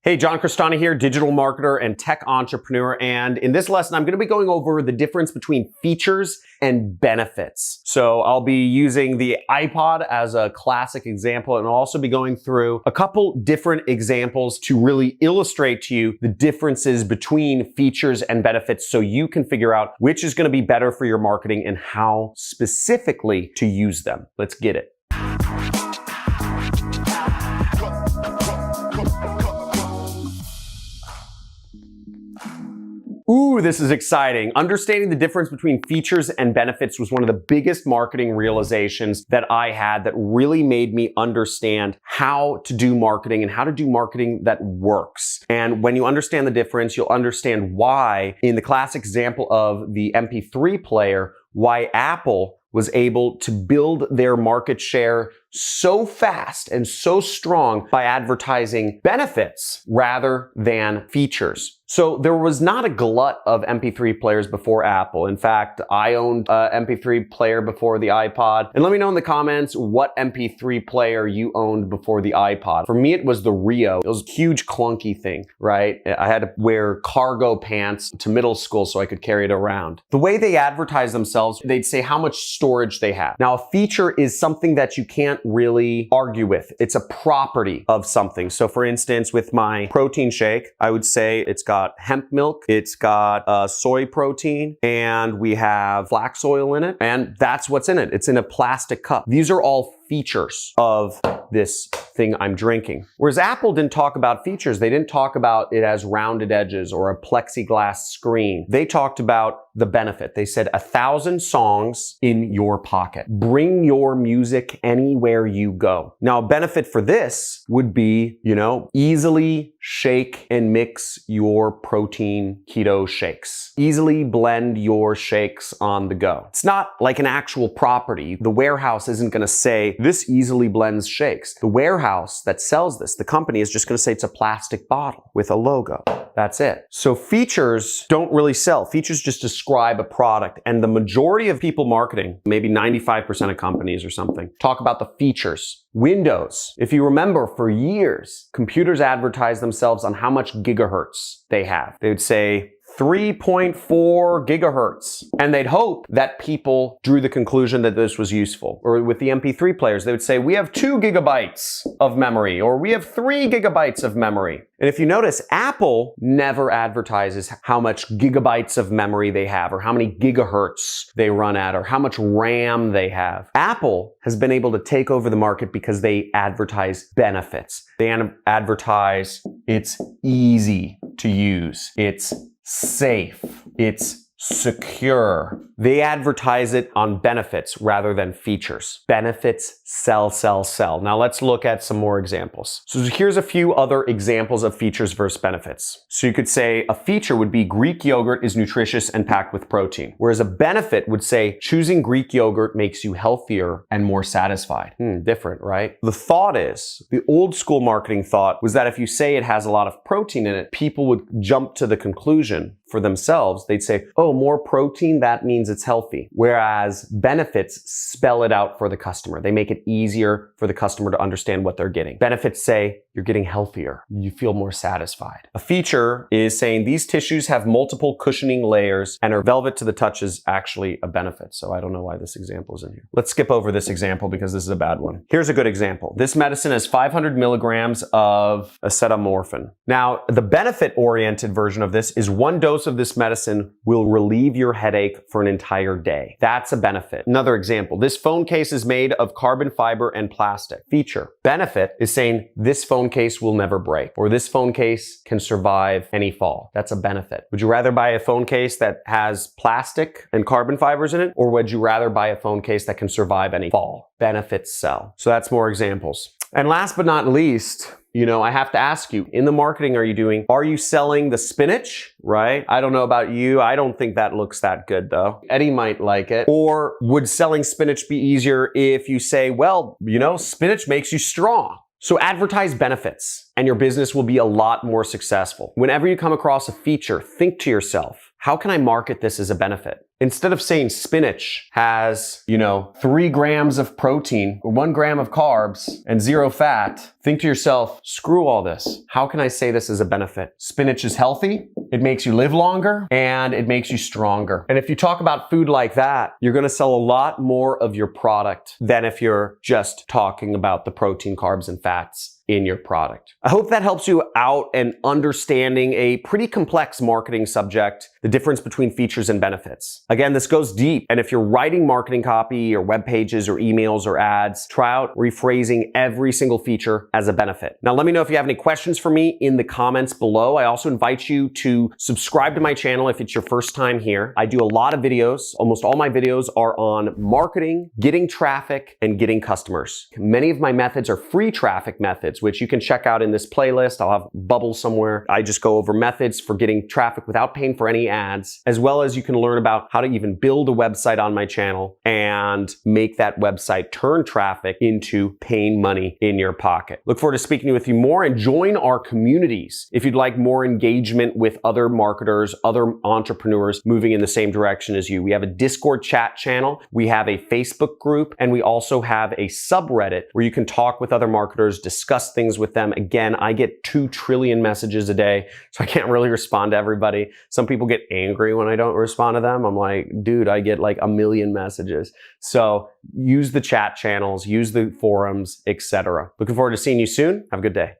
Hey, John Crestani here, digital marketer and tech entrepreneur. And in this lesson, I'm going to be going over the difference between features and benefits. So I'll be using the iPod as a classic example, and I'll also be going through a couple different examples to really illustrate to you the differences between features and benefits so you can figure out which is going to be better for your marketing and how specifically to use them. Let's get it. Ooh, this is exciting. Understanding the difference between features and benefits was one of the biggest marketing realizations that I had that really made me understand how to do marketing and how to do marketing that works. And when you understand the difference, you'll understand why, in the classic example of the MP3 player, why Apple was able to build their market share so fast and so strong by advertising benefits rather than features. So there was not a glut of MP3 players before Apple. In fact, I owned an MP3 player before the iPod. And let me know in the comments what MP3 player you owned before the iPod. For me, it was the Rio. It was a huge clunky thing, right? I had to wear cargo pants to middle school so I could carry it around. The way they advertise themselves, they'd say how much storage they have. Now, a feature is something that you can't really argue with. It's a property of something. So for instance, with my protein shake, I would say it's got hemp milk, it's got soy protein, and we have flax oil in it, and that's what's in it. It's in a plastic cup. These are all features of this thing I'm drinking. Whereas Apple didn't talk about features. They didn't talk about it as rounded edges or a plexiglass screen. They talked about the benefit. They said 1,000 songs in your pocket. Bring your music anywhere you go. Now, a benefit for this would be, easily shake and mix your protein keto shakes. Easily blend your shakes on the go. It's not like an actual property. The warehouse isn't going to say, this easily blends shakes. The warehouse that sells this, the company, is just going to say it's a plastic bottle with a logo. That's it. So features don't really sell. Features just describe a product. And the majority of people marketing, maybe 95% of companies or something, talk about the features. Windows. If you remember, for years, computers advertised themselves on how much gigahertz they have. They would say 3.4 gigahertz. And they'd hope that people drew the conclusion that this was useful. Or with the MP3 players, they would say, we have 2 gigabytes of memory, or we have 3 gigabytes of memory. And if you notice, Apple never advertises how much gigabytes of memory they have, or how many gigahertz they run at, or how much RAM they have. Apple has been able to take over the market because they advertise benefits. They advertise it's easy to use, it's safe, it's secure. They advertise it on benefits rather than features. Benefits sell, sell, sell. Now let's look at some more examples. So here's a few other examples of features versus benefits. So you could say a feature would be Greek yogurt is nutritious and packed with protein, whereas a benefit would say choosing Greek yogurt makes you healthier and more satisfied. Different, right? The thought is, the old school marketing thought was that if you say it has a lot of protein in it, people would jump to the conclusion for themselves. They'd say, oh, more protein, that means it's healthy. Whereas benefits spell it out for the customer. They make it easier for the customer to understand what they're getting. Benefits say you're getting healthier. You feel more satisfied. A feature is saying these tissues have multiple cushioning layers and are velvet to the touch is actually a benefit. So I don't know why this example is in here. Let's skip over this example because this is a bad one. Here's a good example. This medicine has 500 milligrams of acetaminophen. Now, the benefit-oriented version of this is 1 dose of this medicine will relieve your headache for an entire day. That's a benefit. Another example, this phone case is made of carbon fiber and plastic. Feature. Benefit is saying this phone case will never break, or this phone case can survive any fall. That's a benefit. Would you rather buy a phone case that has plastic and carbon fibers in it, or would you rather buy a phone case that can survive any fall? Benefits sell. So that's more examples. And last but not least, I have to ask you, in the marketing are you selling the spinach, right? I don't know about you. I don't think that looks that good though. Eddie might like it. Or would selling spinach be easier if you say, well, spinach makes you strong? So advertise benefits and your business will be a lot more successful. Whenever you come across a feature, think to yourself, how can I market this as a benefit? Instead of saying spinach has, 3 grams of protein, or 1 gram of carbs, and 0 fat, think to yourself, screw all this. How can I say this as a benefit? Spinach is healthy, it makes you live longer, and it makes you stronger. And if you talk about food like that, you're gonna sell a lot more of your product than if you're just talking about the protein, carbs, and fats in your product. I hope that helps you out in understanding a pretty complex marketing subject, the difference between features and benefits. Again, this goes deep, and if you're writing marketing copy or web pages or emails or ads, try out rephrasing every single feature as a benefit. Now, let me know if you have any questions for me in the comments below. I also invite you to subscribe to my channel if it's your first time here. I do a lot of videos. Almost all my videos are on marketing, getting traffic, and getting customers. Many of my methods are free traffic methods, which you can check out in this playlist. I'll have bubbles somewhere. I just go over methods for getting traffic without paying for any ads, as well as you can learn about how to even build a website on my channel and make that website turn traffic into paying money in your pocket. Look forward to speaking with you more, and join our communities if you'd like more engagement with other marketers, other entrepreneurs moving in the same direction as you. We have a Discord chat channel, we have a Facebook group, and we also have a subreddit where you can talk with other marketers, discuss things with them. Again, I get 2 trillion messages a day, so I can't really respond to everybody. Some people get angry when I don't respond to them. I'm like, dude, I get like 1 million messages. So use the chat channels, use the forums, etc. Looking forward to seeing you soon. Have a good day.